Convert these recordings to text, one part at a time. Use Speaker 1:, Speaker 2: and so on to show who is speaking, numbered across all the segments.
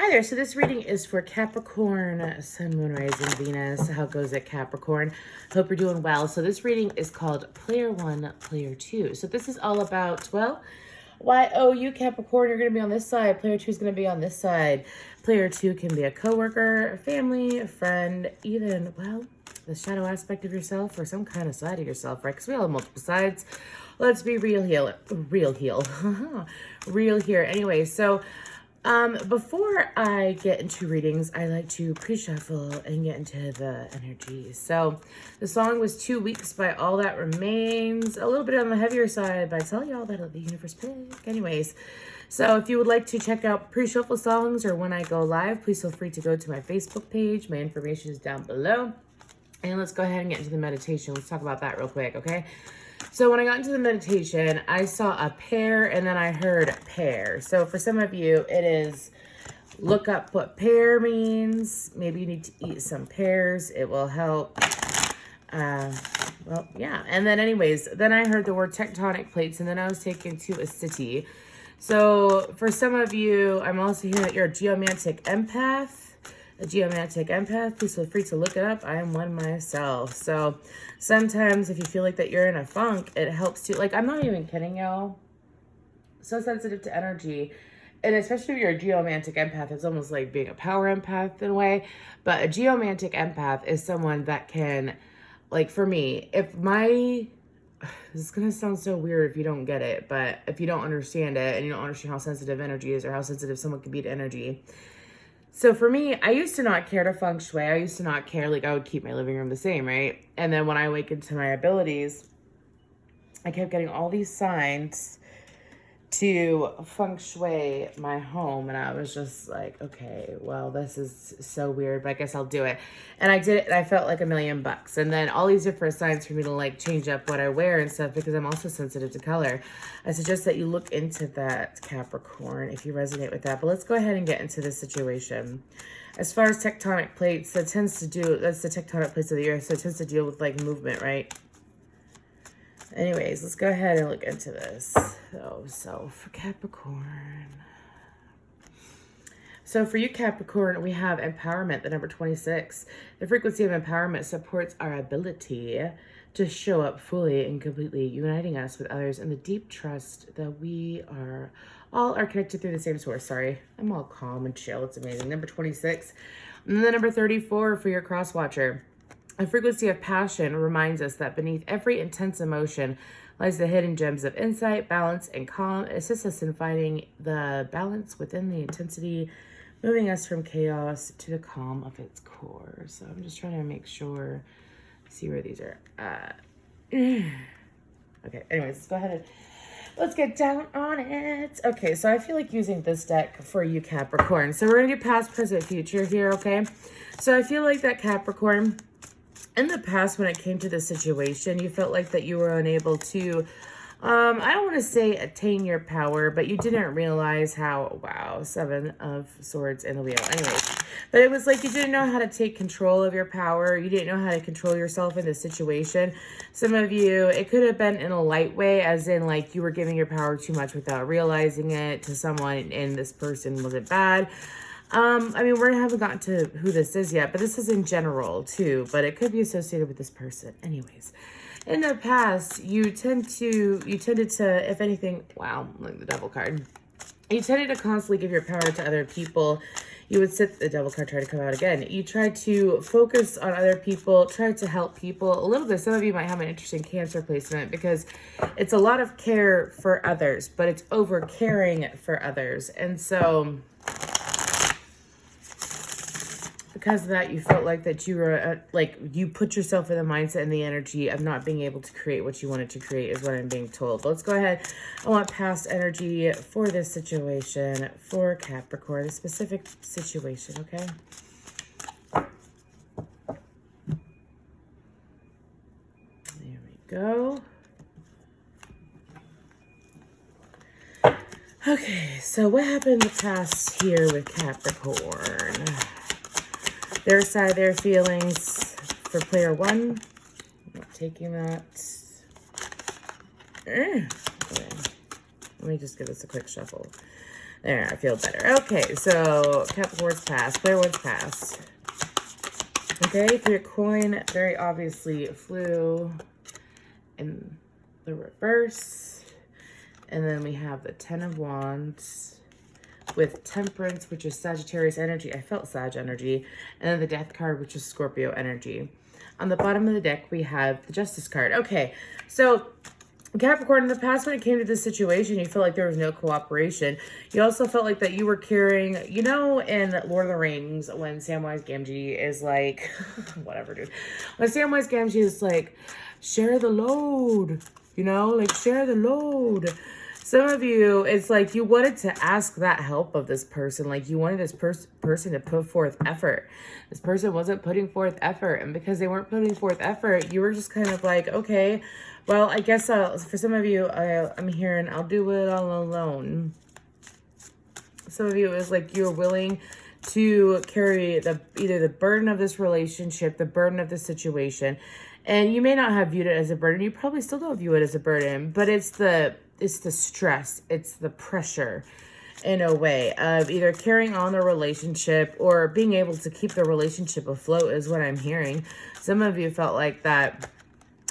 Speaker 1: Hi there. So this reading is for Capricorn, Sun, Moon, Rising, Venus. How goes it, Capricorn? Hope you're doing well. So this reading is called Player 1, Player 2. So this is all about, well, you, Capricorn, you're going to be on this side. Player 2 is going to be on this side. Player 2 can be a coworker, a family, a friend, even, well, the shadow aspect of yourself or some kind of side of yourself, right? Because we all have multiple sides. Let's be real here. Real here. Anyway, so before I get into readings, I like to pre-shuffle and get into the energy. So the song was 2 weeks by All That Remains, a little bit on the heavier side, but I tell y'all that the universe pick. Anyways, so if you would like to check out pre-shuffle songs or when I go live, please feel free to go to my Facebook page. My information is down below. And let's go ahead and get into the meditation. Let's talk about that real quick, okay? So when I got into the meditation, I saw a pair and then I heard pair. So for some of you, it is look up what pair means. Maybe you need to eat some pears. It will help. Well, yeah. And then anyways, then I heard the word tectonic plates and then I was taken to a city. So for some of you, I'm also hearing that you're a geomantic empath. Please feel free to look it up. I am one myself. So sometimes if you feel like that you're in a funk, it helps to, like, I'm not even kidding y'all. So sensitive to energy. And especially if you're a geomantic empath, it's almost like being a power empath in a way. But a geomantic empath is someone that can, like for me, this is going to sound so weird if you don't get it, but if you don't understand it and you don't understand how sensitive energy is or how sensitive someone can be to energy. So for me, I used to not care to feng shui. I used to not care, like I would keep my living room the same, right? And then when I awakened to my abilities, I kept getting all these signs to feng shui my home. And I was just like, okay, well, this is so weird, but I guess I'll do it. And I did it and I felt like $1,000,000. And then all these different signs for me to like change up what I wear and stuff because I'm also sensitive to color. I suggest that you look into that, Capricorn, if you resonate with that. But let's go ahead and get into this situation. As far as tectonic plates, that's the tectonic plates of the earth. So it tends to deal with like movement, right? Anyways, let's go ahead and look into this. So for Capricorn. So for you, Capricorn, we have empowerment, the number 26. The frequency of empowerment supports our ability to show up fully and completely, uniting us with others in the deep trust that we all are connected through the same source. Sorry, I'm all calm and chill. It's amazing. Number 26. And then the number 34 for your cross watcher. A frequency of passion reminds us that beneath every intense emotion lies the hidden gems of insight, balance, and calm. It assists us in finding the balance within the intensity, moving us from chaos to the calm of its core. So I'm just trying to make sure, see where these are at. Okay, anyways, let's go ahead and let's get down on it. Okay, so I feel like using this deck for you, Capricorn. So we're going to get past, present, future here, okay? So I feel like that, Capricorn, in the past, when it came to this situation, you felt like that you were unable to, I don't want to say attain your power, but you didn't realize how, wow, 7 of Swords in the wheel. Anyways, but it was like you didn't know how to take control of your power. You didn't know how to control yourself in this situation. Some of you, it could have been in a light way, as in like you were giving your power too much without realizing it to someone, and this person wasn't bad. I mean, we haven't gotten to who this is yet, but this is in general too, but it could be associated with this person. Anyways, in the past, you tended to, if anything, wow, like the Devil card. You tended to constantly give your power to other people. You would sit, the Devil card tried to come out again. You tried to focus on other people, tried to help people a little bit. Some of you might have an interesting Cancer placement because it's a lot of care for others, but it's over caring for others. And so because of that, you felt like that you were, you put yourself in the mindset and the energy of not being able to create what you wanted to create is what I'm being told. But let's go ahead. I want past energy for this situation for Capricorn, a specific situation, okay? There we go. Okay, so what happened in the past here with Capricorn? Their side, their feelings for player 1. I'm not taking that. Okay. Let me just give this a quick shuffle. There, I feel better. Okay, so Capricorn's past, player one's past. Okay, for your coin, very obviously flew in the reverse. And then we have the Ten of Wands with Temperance, which is Sagittarius energy. I felt Sag energy. And then the Death card, which is Scorpio energy. On the bottom of the deck, we have the Justice card. Okay, so Capricorn, in the past, when it came to this situation, you felt like there was no cooperation. You also felt like that you were carrying, you know, in Lord of the Rings, when Samwise Gamgee is like, whatever, dude. When Samwise Gamgee is like, share the load, you know, like share the load. Some of you, it's like you wanted to ask that help of this person. Like you wanted this person to put forth effort. This person wasn't putting forth effort. And because they weren't putting forth effort, you were just kind of like, okay, well, I guess for some of you, I'm hearing I'll do it all alone. Some of you, it was like you're willing to carry either the burden of this relationship, the burden of the situation. And you may not have viewed it as a burden. You probably still don't view it as a burden, but it's the stress, it's the pressure in a way of either carrying on the relationship or being able to keep the relationship afloat is what I'm hearing. Some of you felt like that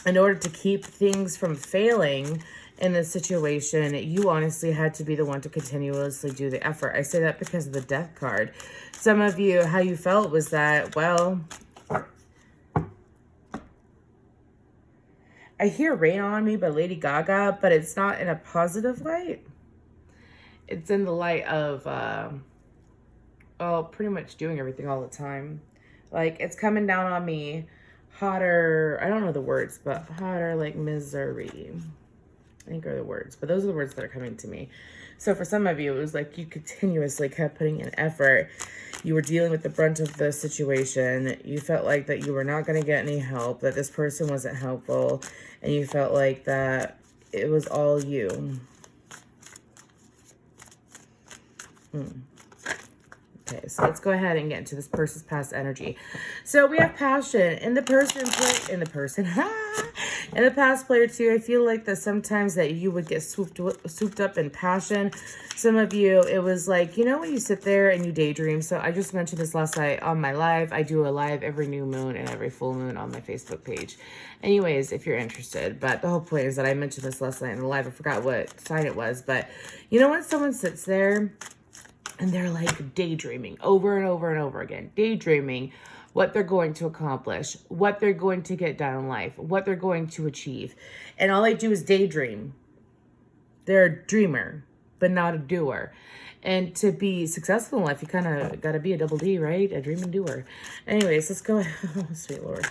Speaker 1: in order to keep things from failing in this situation, you honestly had to be the one to continuously do the effort. I say that because of the Death card. Some of you, how you felt was that, well, I hear Rain on Me by Lady Gaga, but it's not in a positive light. It's in the light of, pretty much doing everything all the time. Like, it's coming down on me hotter, I don't know the words, but hotter like misery, I think are the words. But those are the words that are coming to me. So for some of you, it was like you continuously kept putting in effort. You were dealing with the brunt of the situation. You felt like that you were not going to get any help, that this person wasn't helpful, and you felt like that it was all you. Okay, so let's go ahead and get into this person's past energy. So we have passion in the past player too. I feel like that sometimes that you would get swooped up in passion. Some of you, it was like, you know, when you sit there and you daydream. So I just mentioned this last night on my live. I do a live every new moon and every full moon on my Facebook page. Anyways, if you're interested. But the whole point is that I mentioned this last night in the live. I forgot what sign it was. But you know when someone sits there and they're like daydreaming over and over and over again, daydreaming what they're going to accomplish, what they're going to get done in life, what they're going to achieve. And all they do is daydream. They're a dreamer, but not a doer. And to be successful in life, you kind of got to be a double D, right? A dream and doer. Anyways, let's go ahead. Oh, sweet Lord.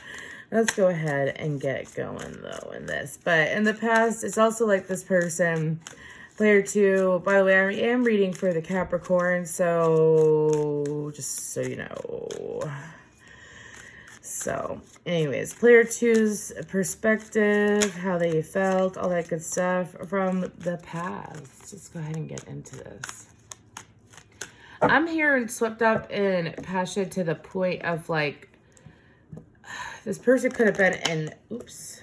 Speaker 1: Let's go ahead and get going, though, in this. But in the past, it's also like this person... Player 2, by the way, I am reading for the Capricorn, so just so you know. So, anyways, player 2's perspective, how they felt, all that good stuff from the past. Let's go ahead and get into this. I'm hearing swept up in passion to the point of like, this person could have been in, this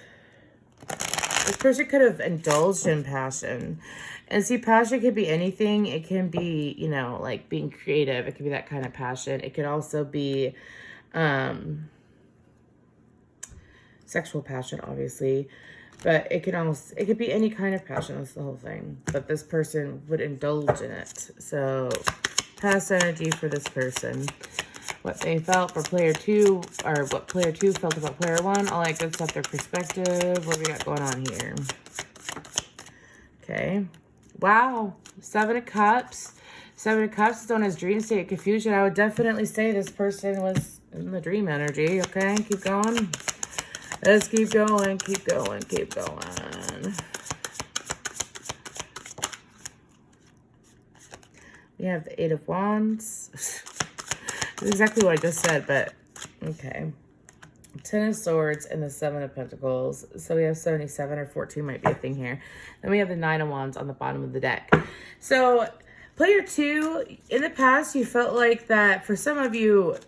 Speaker 1: person could have indulged in passion. And see, passion could be anything. It can be, you know, like being creative. It could be that kind of passion. It could also be sexual passion, obviously. But it could be any kind of passion. That's the whole thing. But this person would indulge in it. So, past energy for this person. What they felt for player 2, or what player 2 felt about player 1. All that good stuff, their perspective. What we got going on here? Okay. Wow. 7 of Cups. 7 of Cups is known as dream state confusion. I would definitely say this person was in the dream energy. Okay, keep going. Let's keep going, keep going, keep going. We have the 8 of Wands. That's exactly what I just said, but okay. 10 of Swords and the 7 of Pentacles. So we have 77 or 14 might be a thing here. Then we have the 9 of Wands on the bottom of the deck. So player 2, in the past, you felt like that for some of you,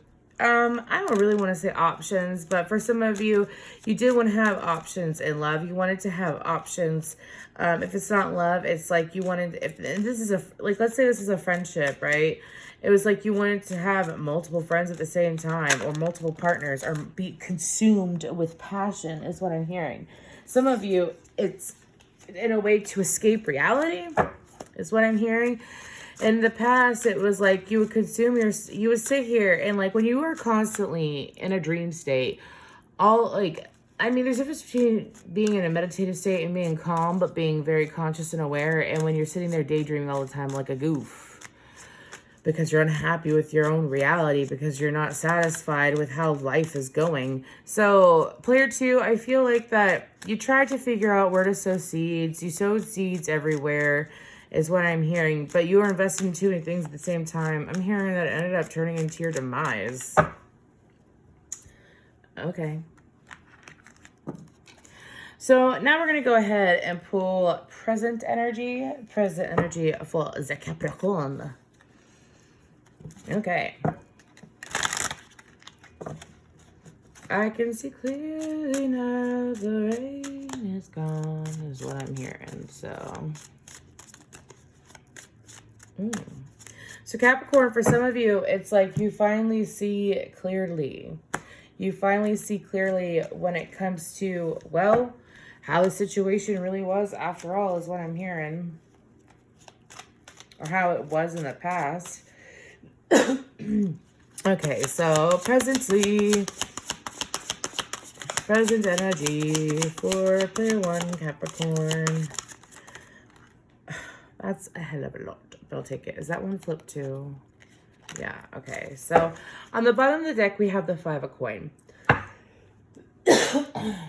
Speaker 1: I don't really want to say options, but for some of you, you did want to have options in love. You wanted to have options. If it's not love, it's like you wanted, and this is like, let's say this is a friendship, right? It was like you wanted to have multiple friends at the same time, or multiple partners, or be consumed with passion is what I'm hearing. Some of you, it's in a way to escape reality is what I'm hearing. In the past, it was like you would you would sit here and like when you were constantly in a dream state, there's a difference between being in a meditative state and being calm, but being very conscious and aware. And when you're sitting there daydreaming all the time like a goof, because you're unhappy with your own reality, because you're not satisfied with how life is going. So player 2, I feel like that you tried to figure out where to sow seeds. You sowed seeds everywhere is what I'm hearing, but you were investing in too many things at the same time. I'm hearing that it ended up turning into your demise. Okay. So now we're going to go ahead and pull present energy for the Capricorn. Okay. I can see clearly now the rain is gone is what I'm hearing. So So Capricorn, for some of you, it's like you finally see clearly. You finally see clearly when it comes to, well, how the situation really was after all is what I'm hearing. Or how it was in the past. Okay, so present energy for player 1, Capricorn. That's a hell of a lot, but I'll take it. Is that one flip too? Yeah, okay. So on the bottom of the deck, we have the 5 of coin.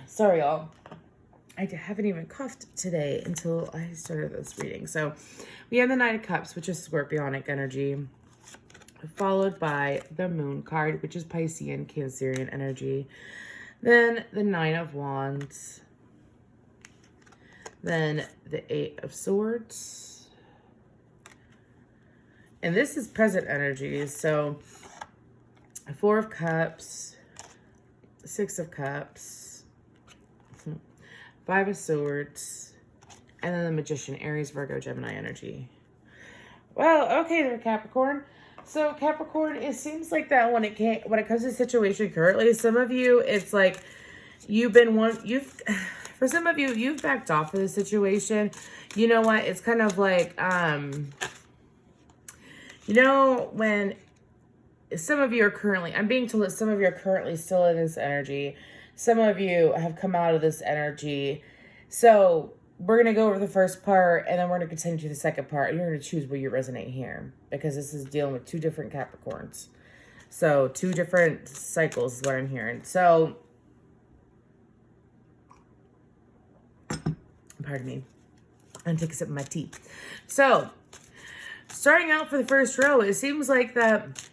Speaker 1: Sorry, y'all. I haven't even coughed today until I started this reading. So we have the Knight of Cups, which is Scorpionic energy, followed by the Moon card, which is Piscean, Cancerian energy. Then the 9 of Wands. Then the 8 of Swords. And this is present energy. So 4 of Cups, 6 of Cups, 5 of Swords, and then the Magician, Aries, Virgo, Gemini energy. Well, okay there, Capricorn. So Capricorn, it seems like that when it comes to the situation currently, some of you, it's like for some of you, you've backed off of the situation. You know what? It's kind of like, when some of you are currently, I'm being told that some of you are currently still in this energy. Some of you have come out of this energy. So we're going to go over the first part, and then we're going to continue to the second part. And you're going to choose where you resonate here, because this is dealing with 2 different Capricorns. So 2 different cycles is what I'm hearing. So, pardon me. I'm going to take a sip of my tea. So, starting out for the first row, it seems like that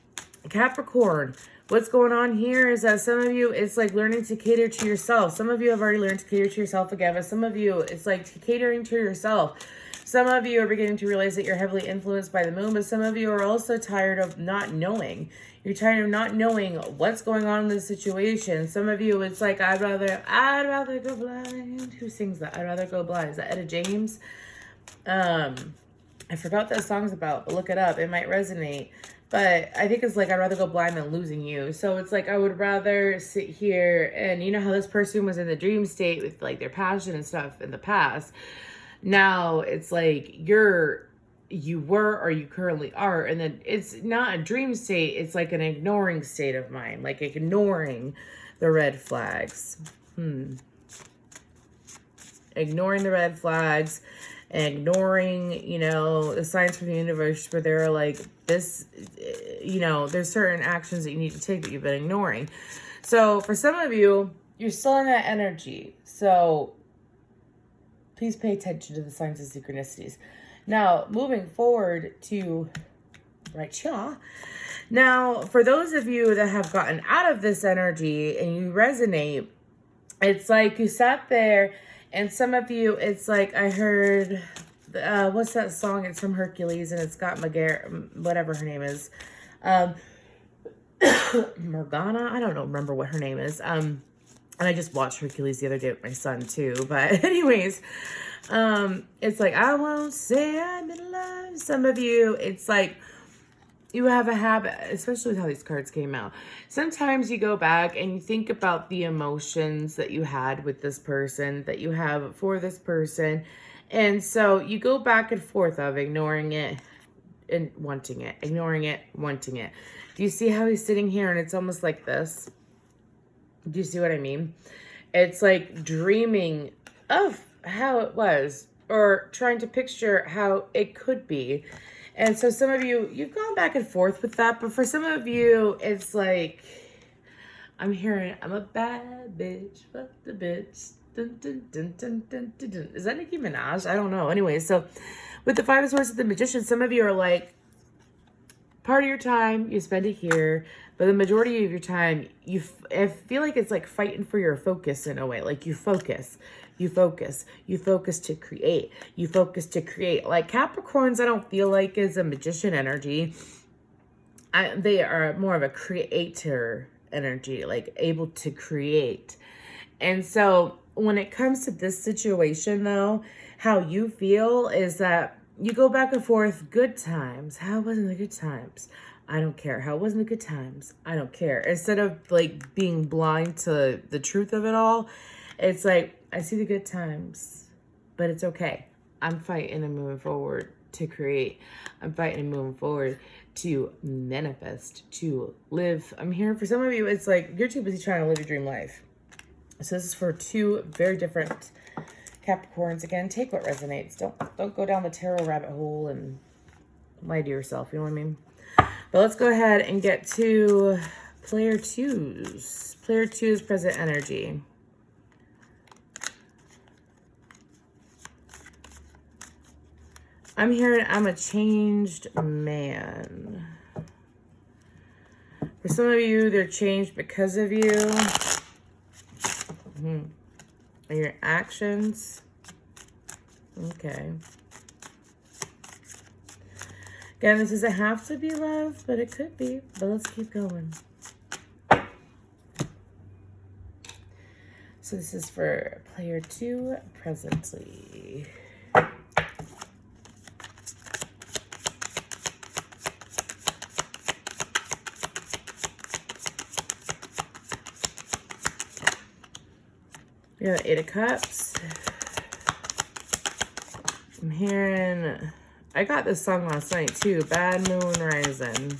Speaker 1: Capricorn, what's going on here is that some of you, it's like learning to cater to yourself. Some of you have already learned to cater to yourself again, but some of you, it's like catering to yourself. Some of you are beginning to realize that you're heavily influenced by the moon, but some of you are also tired of not knowing. You're tired of not knowing what's going on in this situation. Some of you, it's like, I'd rather go blind. Who sings that? I'd rather go blind. Is that Etta James? I forgot what that song's about, but look it up. It might resonate. But I think it's like, I'd rather go blind than losing you. So it's like, I would rather sit here and you know how this person was in the dream state with like their passion and stuff in the past. Now it's like you were or you currently are. And then it's not a dream state. It's like an ignoring state of mind, like ignoring the red flags. Ignoring the red flags. Ignoring, the signs from the universe where they're like, this, there's certain actions that you need to take that you've been ignoring. So for some of you, you're still in that energy. So please pay attention to the signs and synchronicities. Now, moving forward to right here. Now, for those of you that have gotten out of this energy and you resonate, it's like you sat there. And some of you, it's like I heard, what's that song? It's from Hercules, and it's got whatever her name is. Morgana. I don't know, remember what her name is. And I just watched Hercules the other day with my son too. But anyways, it's like, I won't say I'm in love. Some of you, it's like, you have a habit, especially with how these cards came out. Sometimes you go back and you think about the emotions that you had with this person, that you have for this person. And so you go back and forth of ignoring it and wanting it, ignoring it, wanting it. Do you see how he's sitting here and it's almost like this? Do you see what I mean? It's like dreaming of how it was or trying to picture how it could be. And so some of you, you've gone back and forth with that. But for some of you, it's like, I'm hearing, I'm a bad bitch, fuck the bitch. Dun, dun, dun, dun, dun, dun, dun. Is that Nicki Minaj? I don't know. Anyway, so with the Five of Swords of the Magician, some of you are like, part of your time, you spend it here. But the majority of your time, I feel like it's like fighting for your focus in a way. Like you focus to create. You focus to create. Like Capricorns, I don't feel like is a magician energy. They are more of a creator energy, like able to create. And so when it comes to this situation though, how you feel is that you go back and forth, good times. How wasn't the good times? I don't care. How wasn't the good times? I don't care. Instead of like being blind to the truth of it all, it's like, I see the good times, but it's okay. I'm fighting and moving forward to create. I'm fighting and moving forward to manifest, to live. I'm here for some of you. It's like you're too busy trying to live your dream life. So this is for two very different Capricorns. Again, take what resonates. Don't go down the tarot rabbit hole and lie to yourself. You know what I mean? But let's go ahead and get to player twos. Player twos, present energy. I'm hearing I'm a changed man. For some of you, they're changed because of you. And your actions. Okay. Again, this doesn't have to be love, but it could be. But let's keep going. So this is for player two presently. We have Eight of Cups. I'm hearing, I got this song last night too, Bad Moon Rising.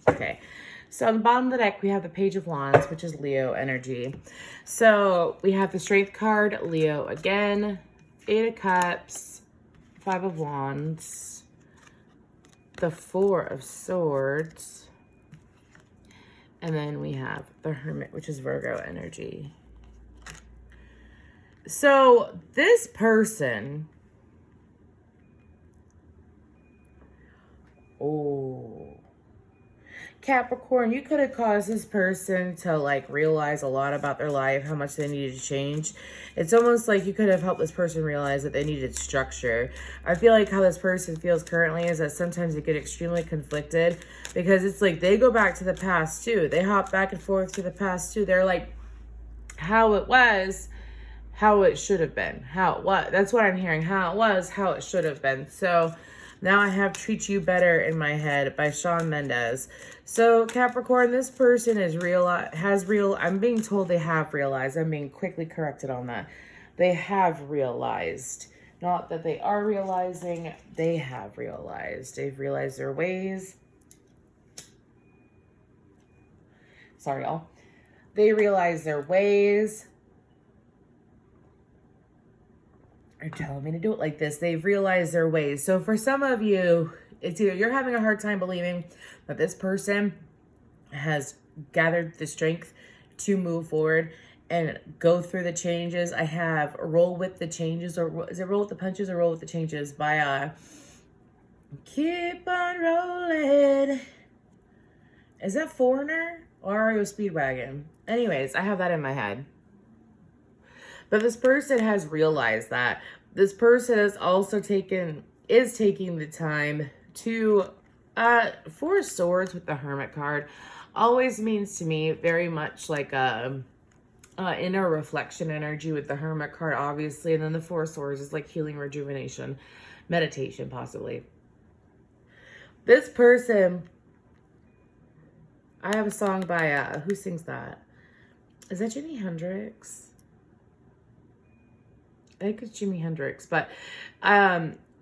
Speaker 1: Okay, so on the bottom of the deck, we have the Page of Wands, which is Leo energy. So we have the Strength card, Leo again, Eight of Cups, Five of Wands, the Four of Swords, and then we have the Hermit, which is Virgo energy. So this person, Capricorn, you could have caused this person to like realize a lot about their life, how much they needed to change. It's almost like you could have helped this person realize that they needed structure. I feel like how this person feels currently is that sometimes they get extremely conflicted because it's like they go back to the past too. They hop back and forth to the past too. They're like, how it was, how it should have been, how it was. That's what I'm hearing. How it was, how it should have been. So now I have Treat You Better in my head by Shawn Mendes. So Capricorn, this person is I'm being told they have realized. I'm being quickly corrected on that. They have realized. Not that they are realizing, they have realized. They've realized their ways. Sorry, y'all. They realize their ways. Are telling me to do it like this. They've realized their ways. So for some of you, it's either you're having a hard time believing that this person has gathered the strength to move forward and go through the changes. I have Roll With the Changes, or is it Roll With the Punches or Roll With the Changes by Keep on Rolling. Is that Foreigner or REO Speedwagon? Anyways, I have that in my head. But this person has realized that. This person is also taking the time to, Four of Swords with the Hermit card always means to me very much like a inner reflection energy with the Hermit card, obviously. And then the Four of Swords is like healing, rejuvenation, meditation, possibly. This person, I have a song by, who sings that? Is that Jimi Hendrix? I think it's Jimi Hendrix, but,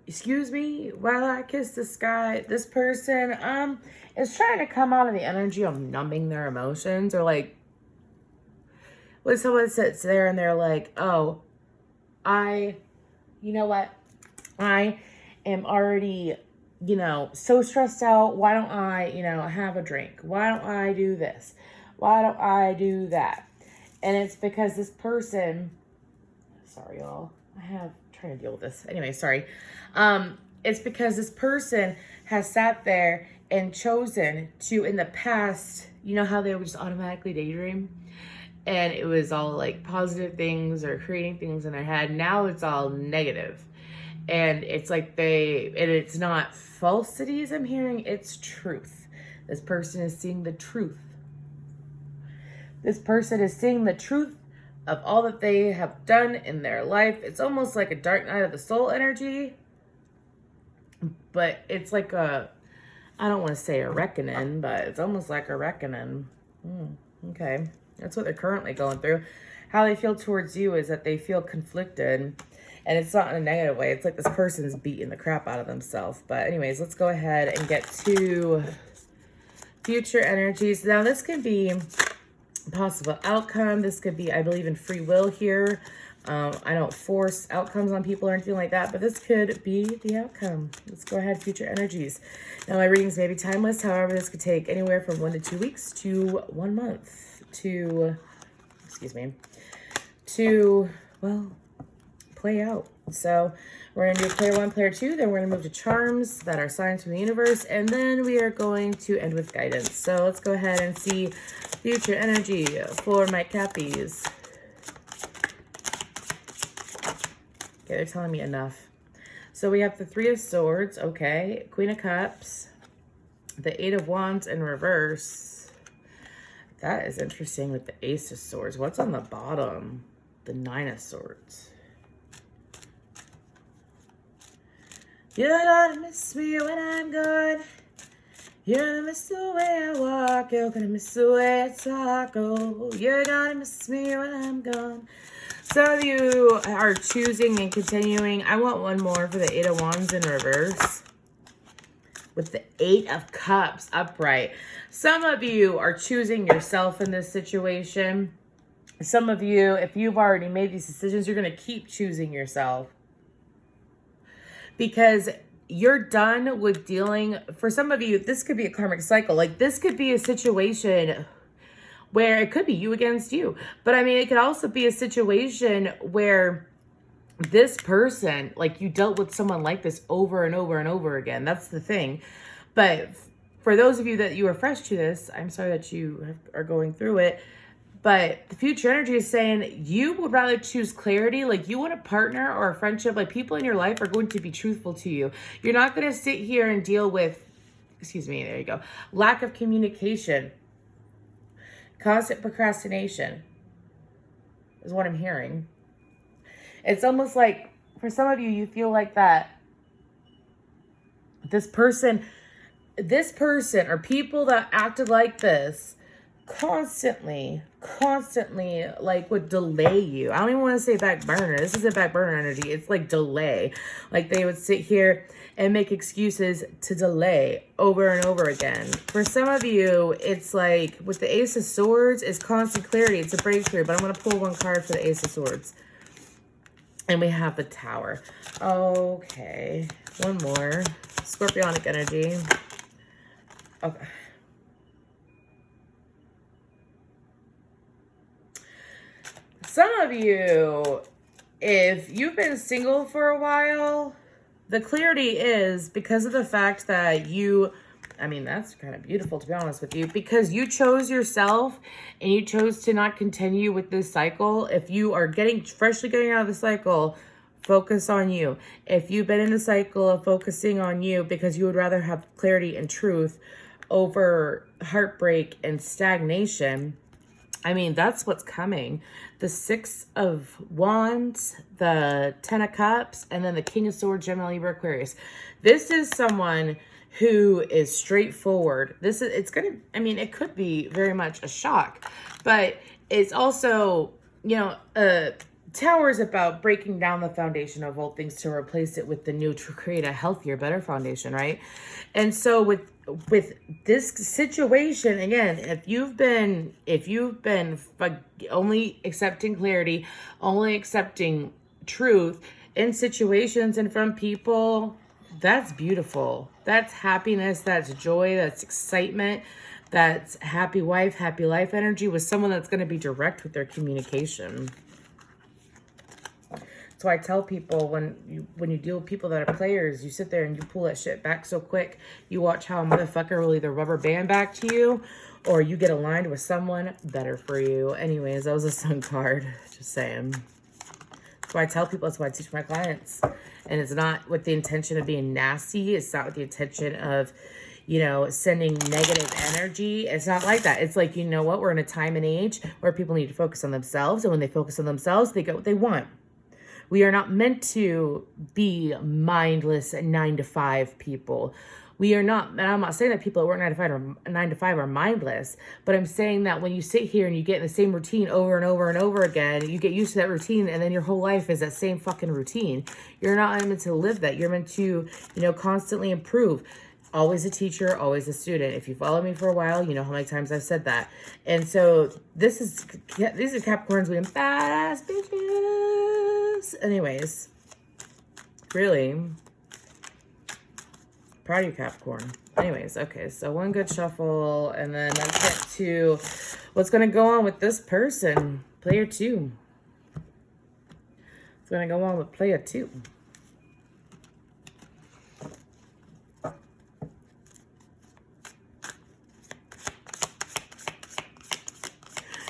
Speaker 1: excuse me, while I kiss the sky, this person, is trying to come out of the energy of numbing their emotions, or like, when someone sits there and they're like, oh, you know what? I am already, so stressed out. Why don't I, have a drink? Why don't I do this? Why don't I do that? And it's because this person, sorry, y'all, trying to deal with this. Anyway, sorry. It's because this person has sat there and chosen to, in the past, you know how they would just automatically daydream? And it was all like positive things or creating things in their head. Now it's all negative. And it's like it's not falsities I'm hearing, it's truth. This person is seeing the truth. This person is seeing the truth of all that they have done in their life. It's almost like a dark night of the soul energy. But it's like I don't want to say a reckoning, but it's almost like a reckoning. Okay. That's what they're currently going through. How they feel towards you is that they feel conflicted. And it's not in a negative way. It's like this person's beating the crap out of themselves. But anyways, let's go ahead and get to future energies. Now, this could be possible outcome. This could be, I believe in free will here. I don't force outcomes on people or anything like that, but this could be the outcome. Let's go ahead, future energies. Now, my readings may be timeless. However, this could take anywhere from 1 to 2 weeks to 1 month to, well, play out. So we're going to do player 1, player 2, then we're going to move to charms that are signs from the universe, and then we are going to end with guidance. So let's go ahead and see future energy for my Cappies. Okay, they're telling me enough. So we have the Three of Swords, okay, Queen of Cups, the Eight of Wands in reverse. That is interesting with the Ace of Swords. What's on the bottom? The Nine of Swords. You're gonna miss me when I'm gone. You're gonna miss the way I walk. You're gonna miss the way I talk. Oh, you're gonna miss me when I'm gone. Some of you are choosing and continuing. I want one more for the Eight of Wands in reverse. With the Eight of Cups upright. Some of you are choosing yourself in this situation. Some of you, if you've already made these decisions, you're going to keep choosing yourself. Because you're done with dealing, for some of you, this could be a karmic cycle. Like this could be a situation where it could be you against you. But I mean, it could also be a situation where this person, like you dealt with someone like this over and over and over again. That's the thing. But for those of you that you are fresh to this, I'm sorry that you are going through it. But the future energy is saying you would rather choose clarity. Like you want a partner or a friendship. Like people in your life are going to be truthful to you. You're not going to sit here and deal with, there you go, lack of communication. Constant procrastination is what I'm hearing. It's almost like, for some of you, you feel like that this person or people that acted like this constantly like would delay you. I don't even want to say back burner. This isn't back burner energy. It's like delay. Like they would sit here and make excuses to delay over and over again. For some of you, it's like with the Ace of Swords, it's constant clarity. It's a breakthrough. But I'm going to pull one card for the Ace of Swords. And we have the Tower. Okay. One more. Scorpionic energy. Okay. Some of you, if you've been single for a while, the clarity is because of the fact that you I mean, that's kind of beautiful, to be honest with you, because you chose yourself and you chose to not continue with this cycle. If you are freshly getting out of the cycle, focus on you. If you've been in the cycle of focusing on you because you would rather have clarity and truth over heartbreak and stagnation, I mean, that's what's coming. The Six of Wands, the Ten of Cups, and then the King of Swords, Gemini, Libra, Aquarius. This is someone who is straightforward. It could be very much a shock, but it's also, Tower is about breaking down the foundation of old things to replace it with the new to create a healthier, better foundation, right? And so with this situation, again, if you've been only accepting clarity, only accepting truth in situations and from people, that's beautiful. That's happiness, that's joy, that's excitement, that's happy wife, happy life energy with someone that's going to be direct with their communication. So I tell people when you deal with people that are players, you sit there and you pull that shit back so quick. You watch how a motherfucker will either rubber band back to you or you get aligned with someone better for you. Anyways, that was a Sun card. Just saying. That's why I tell people. That's why I teach my clients. And it's not with the intention of being nasty. It's not with the intention of, sending negative energy. It's not like that. It's like, you know what? We're in a time and age where people need to focus on themselves. And when they focus on themselves, they get what they want. We are not meant to be mindless 9-to-5 people. We are not, and I'm not saying that people that work 9 to 5 are mindless, but I'm saying that when you sit here and you get in the same routine over and over and over again, you get used to that routine, and then your whole life is that same fucking routine. You're not meant to live that. You're meant to, constantly improve. Always a teacher, always a student. If you follow me for a while, you know how many times I've said that. And so these are Capricorns being badass bitches. Anyways, really proud of you, Capricorn. Anyways, okay, so one good shuffle, and then let's get to what's going to go on with this person. Player 2. It's going to go on with player 2.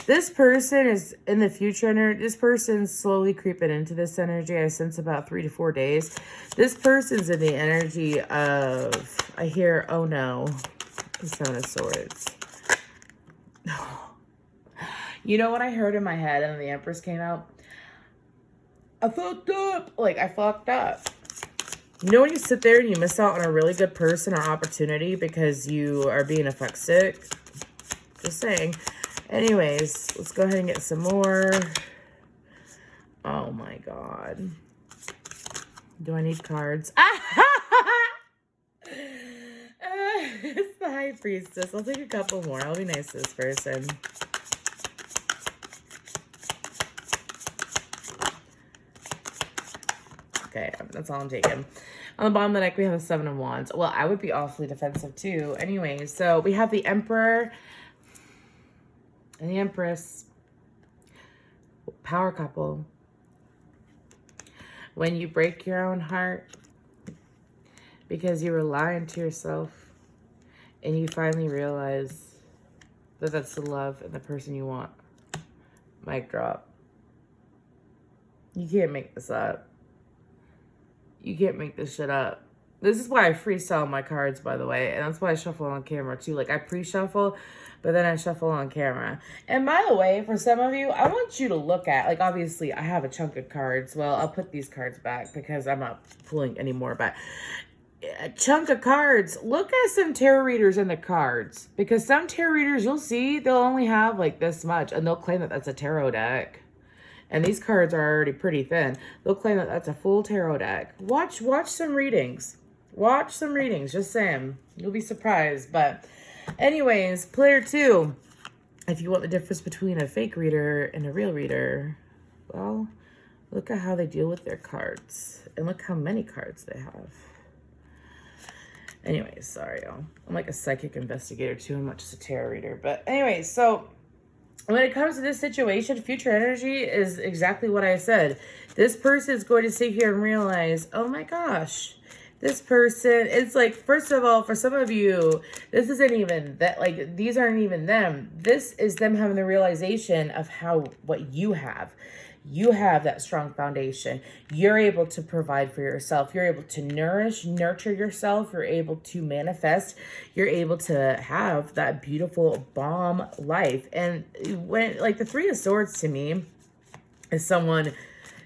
Speaker 1: This person is in the future. This person's slowly creeping into this energy. I sense about 3 to 4 days. This person's in the energy of, I hear, oh no, the Seven of Swords. You know what I heard in my head and the Empress came out? I fucked up. I fucked up. You know when you sit there and you miss out on a really good person or opportunity because you are being a fuck stick? Just saying. Anyways, let's go ahead and get some more. Oh my God. Do I need cards? It's the High Priestess. I'll take a couple more. I'll be nice to this person. Okay, that's all I'm taking. On the bottom of the deck, we have a Seven of Wands. Well, I would be awfully defensive too. Anyways, so we have the Emperor and the Empress. Power couple. When you break your own heart because you were lying to yourself and you finally realize that that's the love and the person you want. Mic drop. You can't make this up. You can't make this shit up. This is why I freestyle my cards, by the way. And that's why I shuffle on camera, too. I pre-shuffle, but then I shuffle on camera. And by the way, for some of you, I want you to look at, obviously, I have a chunk of cards. Well, I'll put these cards back because I'm not pulling anymore. But a chunk of cards. Look at some tarot readers in the cards. Because some tarot readers, you'll see, they'll only have, this much. And they'll claim that that's a tarot deck. And these cards are already pretty thin. They'll claim that that's a full tarot deck. Watch some readings. Watch some readings. Just saying. You'll be surprised. But anyways, player 2. If you want the difference between a fake reader and a real reader, well, look at how they deal with their cards. And look how many cards they have. Anyways, sorry, y'all. I'm like a psychic investigator, too. I'm not just a tarot reader. But anyways, so when it comes to this situation, future energy is exactly what I said. This person is going to sit here and realize, oh my gosh, This person, it's like, first of all, for some of you, this isn't even that, like, these aren't even them. This is them having the realization of what you have. You have that strong foundation. You're able to provide for yourself. You're able to nurture yourself. You're able to manifest. You're able to have that beautiful bomb life. And when, like, the Three of Swords to me is someone,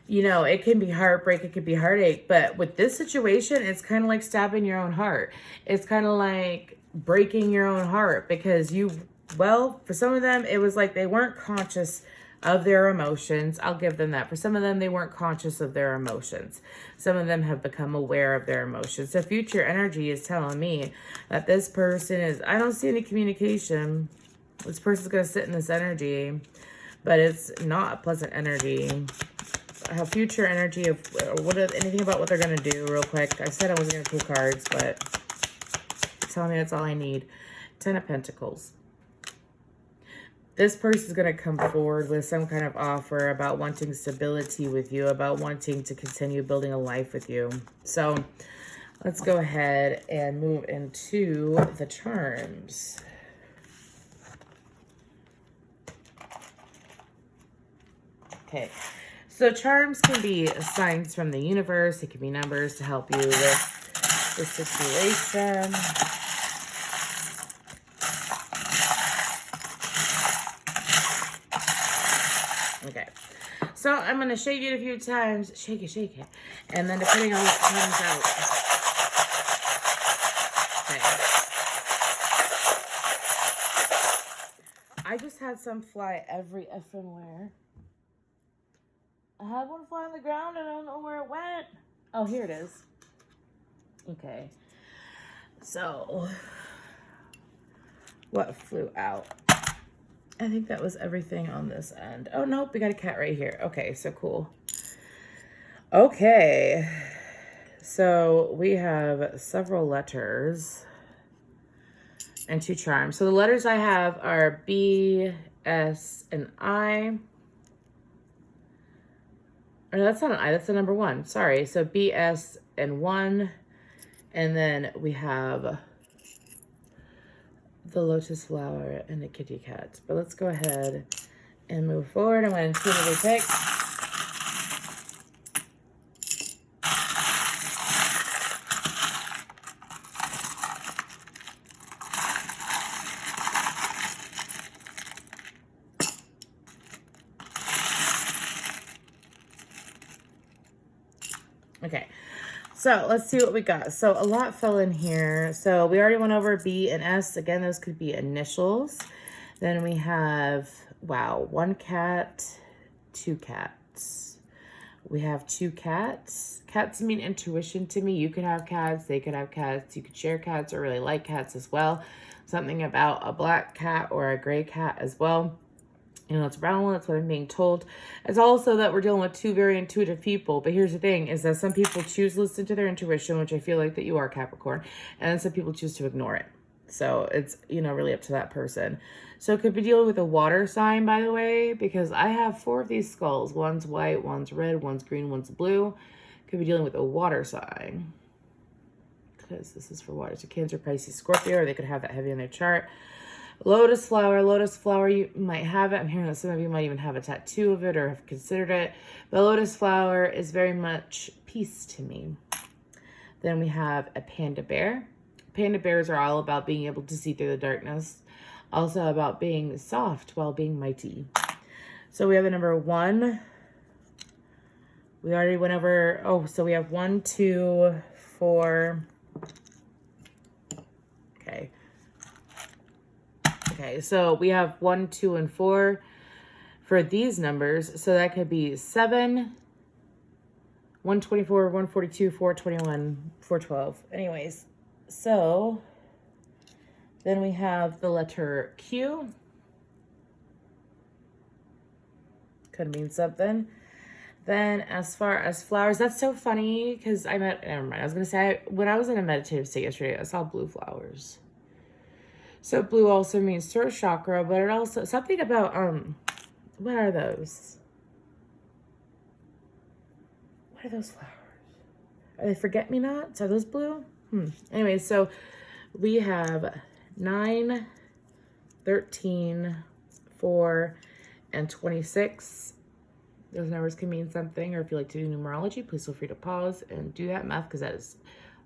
Speaker 1: you know, it can be heartbreak, it could be heartache, but with this situation, it's kind of like stabbing your own heart. It's kind of like breaking your own heart because well, for some of them, it was like they weren't conscious of their emotions. I'll give them that. For some of them, they weren't conscious of their emotions. Some of them have become aware of their emotions. So future energy is telling me that this person I don't see any communication. This person's going to sit in this energy, but it's not a pleasant energy. I have future energy of anything about what they're going to do real quick. I said I wasn't going to pull cards, but tell me that's all I need. 10 of Pentacles. This person is going to come forward with some kind of offer about wanting stability with you, about wanting to continue building a life with you. So let's go ahead and move into the charms. Okay. So charms can be signs from the universe. It can be numbers to help you with the situation. Okay. So I'm going to shake it a few times. Shake it. And then depending on what comes out. Okay. I just had some fly every effing where. I had one fly on the ground and I don't know where it went. Oh, here it is. Okay. So, what flew out? I think that was everything on this end. Oh, nope. We got a cat right here. Okay, so cool. Okay. So, we have several letters and 2 charms. So, the letters I have are B, S, and I. Oh, no, that's not an I, that's the number 1. Sorry. So B, S, and 1. And then we have the lotus flower and the kitty cat. But let's go ahead and move forward. I'm going to intuitively pick. Okay, so let's see what we got. So a lot fell in here. So we already went over B and S. Again, those could be initials. Then we have, wow, 1 cat, 2 cats. We have 2 cats. Cats mean intuition to me. You could have cats. They could have cats. You could share cats or really like cats as well. Something about a black cat or a gray cat as well. You know, it's a brown one. That's what I'm being told. It's also that we're dealing with 2 very intuitive people. But here's the thing, is that some people choose to listen to their intuition, which I feel like that you are, Capricorn. And then some people choose to ignore it. So it's, you know, really up to that person. So it could be dealing with a water sign, by the way, because I have 4 of these skulls. One's white, one's red, one's green, one's blue. Could be dealing with a water sign, because this is for water. So Cancer, Pisces, Scorpio, or they could have that heavy in their chart. Lotus flower, you might have it. I'm hearing that some of you might even have a tattoo of it or have considered it. But lotus flower is very much peace to me. Then we have a panda bear. Panda bears are all about being able to see through the darkness. Also about being soft while being mighty. So we have a number 1. We already went over, so we have 1, 2, 4. Okay. Okay, so we have 1, 2, and 4 for these numbers. So that could be 7, 124, 142, 421, 412. Anyways, so then we have the letter Q. Could mean something. Then as far as flowers, that's so funny because never mind. I was going to say, when I was in a meditative state yesterday, I saw blue flowers. So blue also means throat chakra, but it also, something about, what are those? What are those flowers? Are they forget-me-nots? Are those blue? Anyway, so we have 9, 13, 4, and 26. Those numbers can mean something, or if you like to do numerology, please feel free to pause and do that math, because that is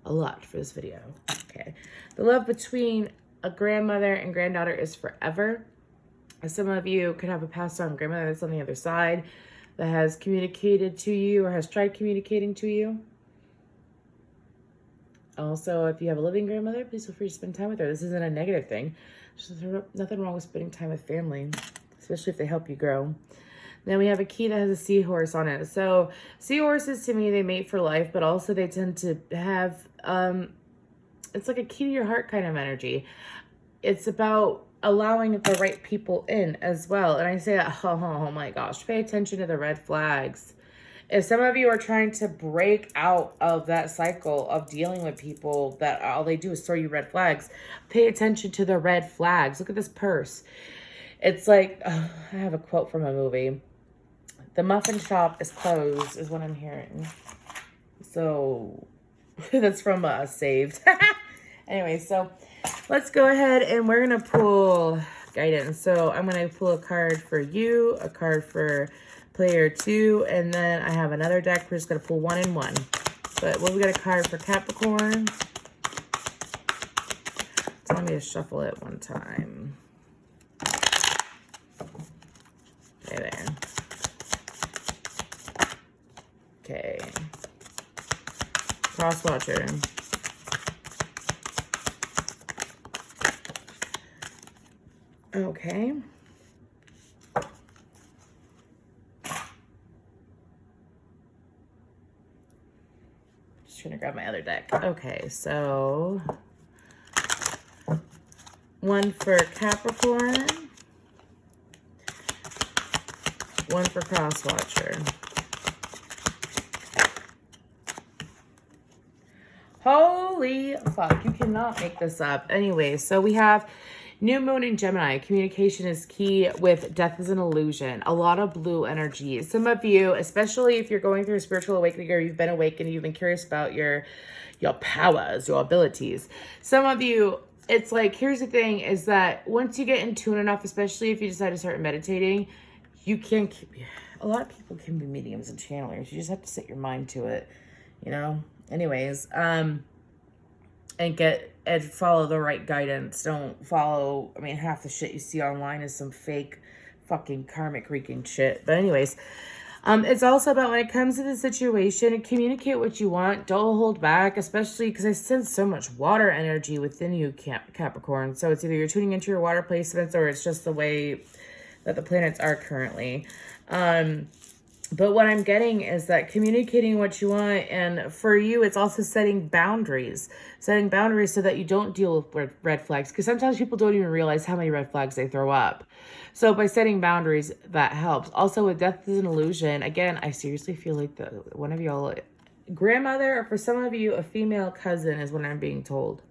Speaker 1: a lot for this video. Okay. The love between a grandmother and granddaughter is forever. Some of you could have a passed on grandmother that's on the other side that has communicated to you or has tried communicating to you. Also, if you have a living grandmother, please feel free to spend time with her. This isn't a negative thing. There's nothing wrong with spending time with family, especially if they help you grow. Then we have a key that has a seahorse on it. So seahorses, to me, they mate for life, but also they tend to have, it's like a key to your heart kind of energy. It's about allowing the right people in as well. And I say that, oh my gosh, pay attention to the red flags. If some of you are trying to break out of that cycle of dealing with people that all they do is throw you red flags, pay attention to the red flags. Look at this purse. It's like, I have a quote from a movie. The muffin shop is closed, is what I'm hearing. So that's from Saved. Anyway, so let's go ahead and we're going to pull guidance. So I'm going to pull a card for you, a card for player 2, and then I have another deck. We're just going to pull 1 and 1. But we got a card for Capricorn. So let me just shuffle it one time. Okay, there. Okay. Cross Watcher. Okay. Just trying to grab my other deck. Okay, so 1 for Capricorn, 1 for Cross Watcher. Holy fuck, you cannot make this up. Anyway, so we have New Moon in Gemini. Communication is key with death is an illusion. A lot of blue energy. Some of you, especially if you're going through a spiritual awakening or you've been awakened, you've been curious about your powers, your abilities. Some of you, it's like, here's the thing, is that once you get in tune enough, especially if you decide to start meditating, you can keep, a lot of people can be mediums and channelers. You just have to set your mind to it, you know? Anyways, and follow the right guidance. Don't follow, I mean, half the shit you see online is some fake fucking karmic wreaking shit. But anyways, it's also about when it comes to the situation, communicate what you want. Don't hold back, especially because I sense so much water energy within you, Capricorn. So it's either you're tuning into your water placements or it's just the way that the planets are currently. But what I'm getting is that communicating what you want, and for you, it's also setting boundaries so that you don't deal with red flags, because sometimes people don't even realize how many red flags they throw up. So by setting boundaries, that helps. Also, with death is an illusion, again, I seriously feel like one of y'all, grandmother, or for some of you, a female cousin is what I'm being told.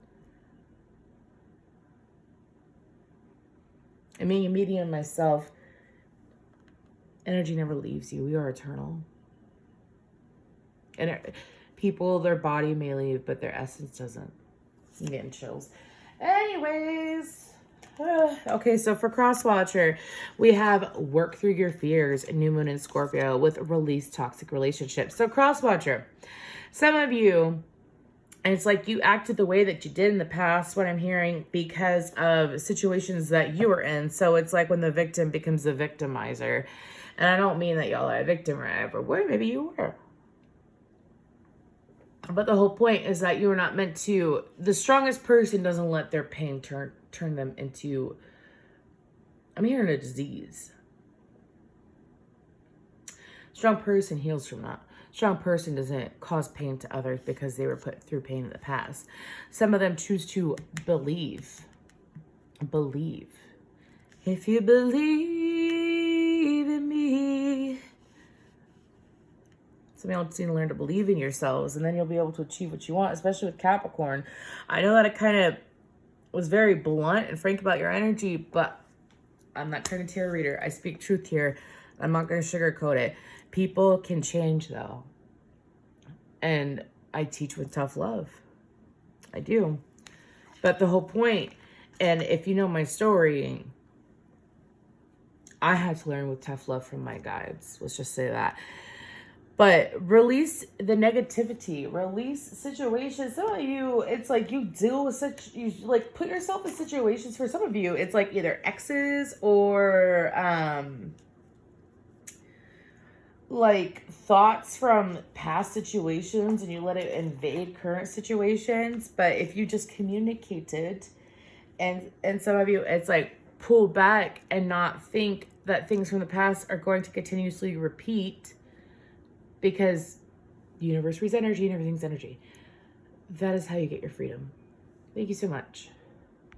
Speaker 1: I mean, a medium myself, energy never leaves you. We are eternal. And people, their body may leave, but their essence doesn't. I'm getting chills. Anyways. Okay, so for Cross Watcher, we have work through your fears, New Moon in Scorpio, with release toxic relationships. So Cross Watcher, some of you, and it's like you acted the way that you did in the past, what I'm hearing, because of situations that you were in. So it's like when the victim becomes the victimizer. And I don't mean that y'all are a victim or ever were. Maybe you were. But the whole point is that you are not meant to... The strongest person doesn't let their pain turn them into... I'm hearing a disease. Strong person heals from that. Strong person doesn't cause pain to others because they were put through pain in the past. Some of them choose to believe. Believe. If you believe in me. Some of y'all just need to learn to believe in yourselves, and then you'll be able to achieve what you want, especially with Capricorn. I know that it kind of was very blunt and frank about your energy, but I'm not trying to tarot reader. I speak truth here. I'm not going to sugarcoat it. People can change, though. And I teach with tough love. I do. But the whole point, and if you know my story, I had to learn with tough love from my guides. Let's just say that. But release the negativity, release situations. Some of you, it's like you deal with you like put yourself in situations. For some of you, it's like either exes or like thoughts from past situations, and you let it invade current situations. But if you just communicated, and some of you, it's like pull back and not think that things from the past are going to continuously repeat, because the universe reads energy and everything's energy. That is how you get your freedom. Thank you so much.